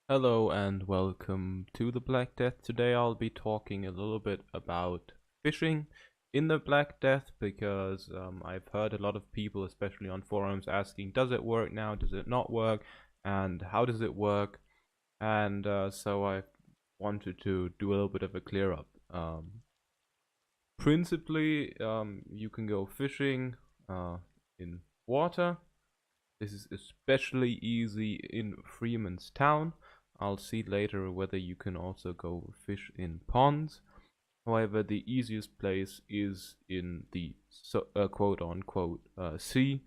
Hello and welcome to the Black Death. Today I'll be talking a little bit about fishing in the Black Death because I've heard a lot of people, especially on forums, asking, does it work now? Does it not work? And how does it work? And so I wanted to do a little bit of a clear up. Principally, you can go fishing in water. This is especially easy in Freeman's Town. I'll see later whether you can also go fish in ponds. However, the easiest place is in the quote unquote sea.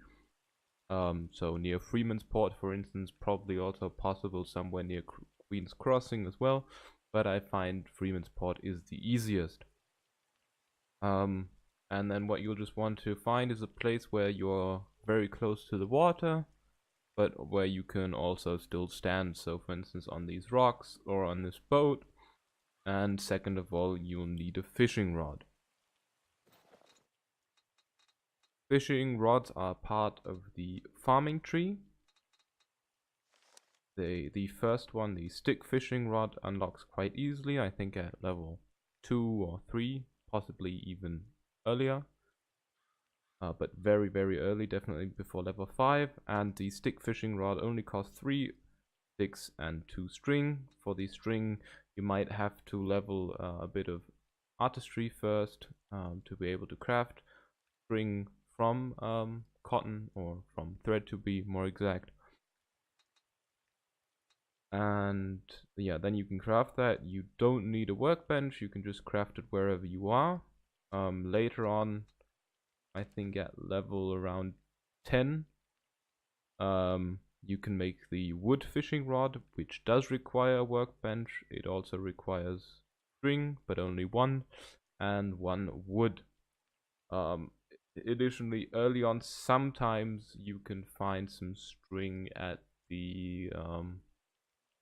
So near Freeman's Port, for instance, probably also possible somewhere near Queen's Crossing as well. But I find Freeman's Port is the easiest. Um, and then what you'll just want to find is a place where you're very close to the water, but where you can also still stand. So for instance on these rocks or on this boat. And second of all, you'll need a fishing rod. Fishing rods are part of the farming tree. The first one, the stick fishing rod, unlocks quite easily, I think at level 2 or 3, possibly even earlier. But very early, definitely before level 5. And the stick fishing rod only costs 3 sticks and 2 string. For the string, you might have to level a bit of artistry first to be able to craft string from cotton, or from thread to be more exact. And yeah, then you can craft that. You don't need a workbench, you can just craft it wherever you are. Later on, I think at level around 10, you can make the wood fishing rod, which does require a workbench. It also requires string, but only one, and 1 wood. Additionally, early on, sometimes you can find some string at the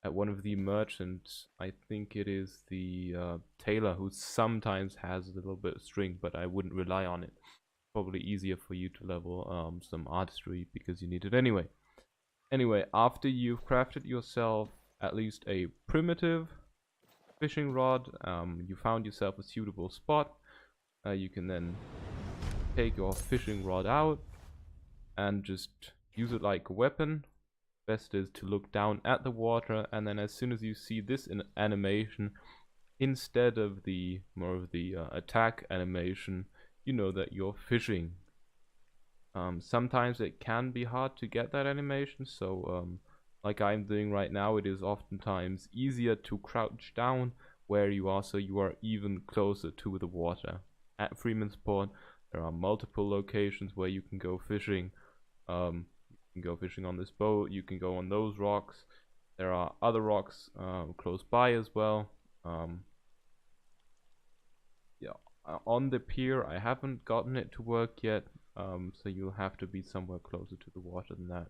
at one of the merchants. I think it is the tailor, who sometimes has a little bit of string, but I wouldn't rely on it. Probably easier for you to level some artistry because you need it anyway. Anyway, after you've crafted yourself at least a primitive fishing rod, you found yourself a suitable spot, you can then take your fishing rod out and just use it like a weapon. Best is to look down at the water, and then as soon as you see this in animation, instead of the more of the attack animation, you know that you're fishing. Sometimes it can be hard to get that animation, so like I'm doing right now, it is oftentimes easier to crouch down where you are, so you are even closer to the water. At Freeman's Port, there are multiple locations where you can go fishing. You can go fishing on this boat, you can go on those rocks. There are other rocks close by as well. Yeah, on the pier, I haven't gotten it to work yet, so you'll have to be somewhere closer to the water than that.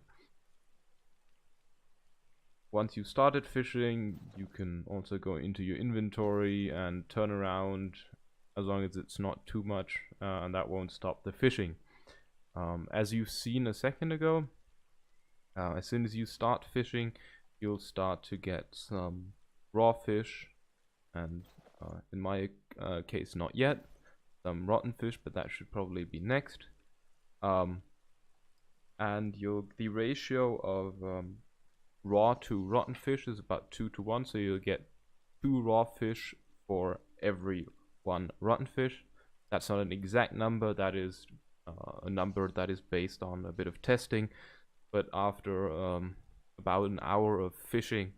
Once you've started fishing, you can also go into your inventory and turn around, as long as it's not too much, and that won't stop the fishing. As you've seen a second ago, as soon as you start fishing, you'll start to get some raw fish, and in my case not yet, some rotten fish, but that should probably be next. And the ratio of raw to rotten fish is about 2 to 1, so you'll get 2 raw fish for every 1 rotten fish. That's not an exact number, that is a number that is based on a bit of testing, but after about an hour of fishing,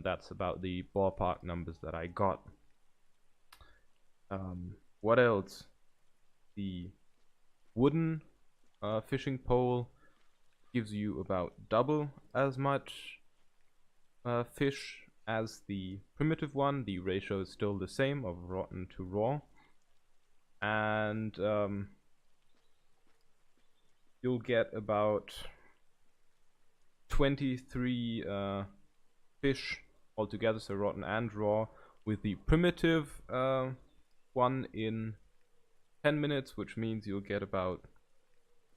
that's about the ballpark numbers that I got. What else? The wooden fishing pole gives you about double as much fish as the primitive one. The ratio is still the same, of rotten to raw, and you'll get about 23 fish altogether, so rotten and raw, with the primitive one in 10 minutes, which means you'll get about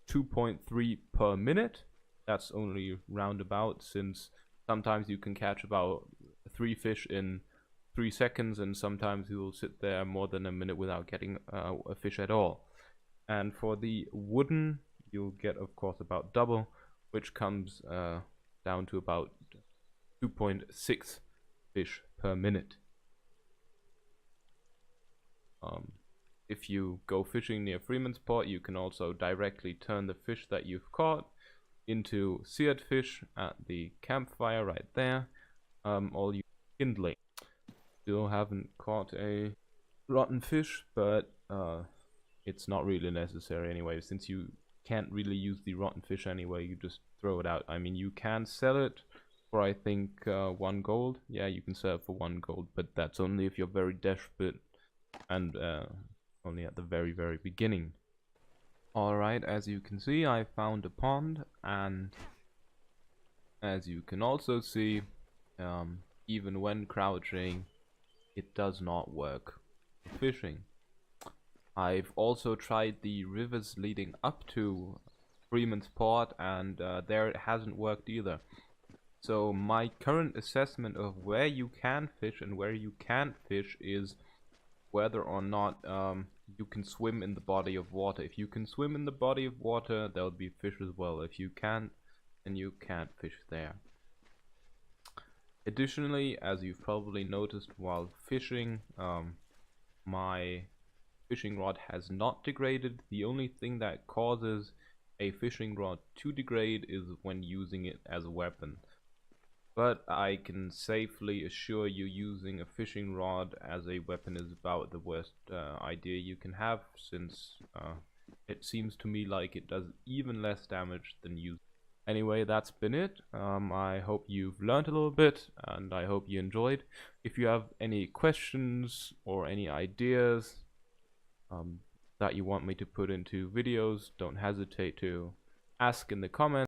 2.3 per minute. That's only roundabout, since Sometimes you can catch about 3 fish in 3 seconds, and sometimes you will sit there more than a minute without getting a fish at all. And for the wooden, you'll get, of course, about double, which comes down to about 2.6 fish per minute. If you go fishing near Freemansport, you can also directly turn the fish that you've caught into seared fish at the campfire right there, or you kindling. Still haven't caught a rotten fish, but it's not really necessary anyway, since you can't really use the rotten fish anyway. You just throw it out. I mean, you can sell it for, I think, 1 gold. Yeah, you can sell it for 1 gold, but that's only if you're very desperate and only at the very beginning. Alright, as you can see, I found a pond, and as you can also see, even when crouching, it does not work for fishing. I've also tried the rivers leading up to Freemansport, and there it hasn't worked either. So my current assessment of where you can fish and where you can't fish is whether or not you can swim in the body of water. If you can swim in the body of water, there'll be fish as well. If you can't, then you can't fish there. Additionally, as you've probably noticed while fishing, my fishing rod has not degraded. The only thing that causes a fishing rod to degrade is when using it as a weapon. But I can safely assure you, using a fishing rod as a weapon is about the worst idea you can have, since it seems to me like it does even less damage than you. Anyway, that's been it. I hope you've learned a little bit, and I hope you enjoyed. If you have any questions or any ideas that you want me to put into videos, don't hesitate to ask in the comments.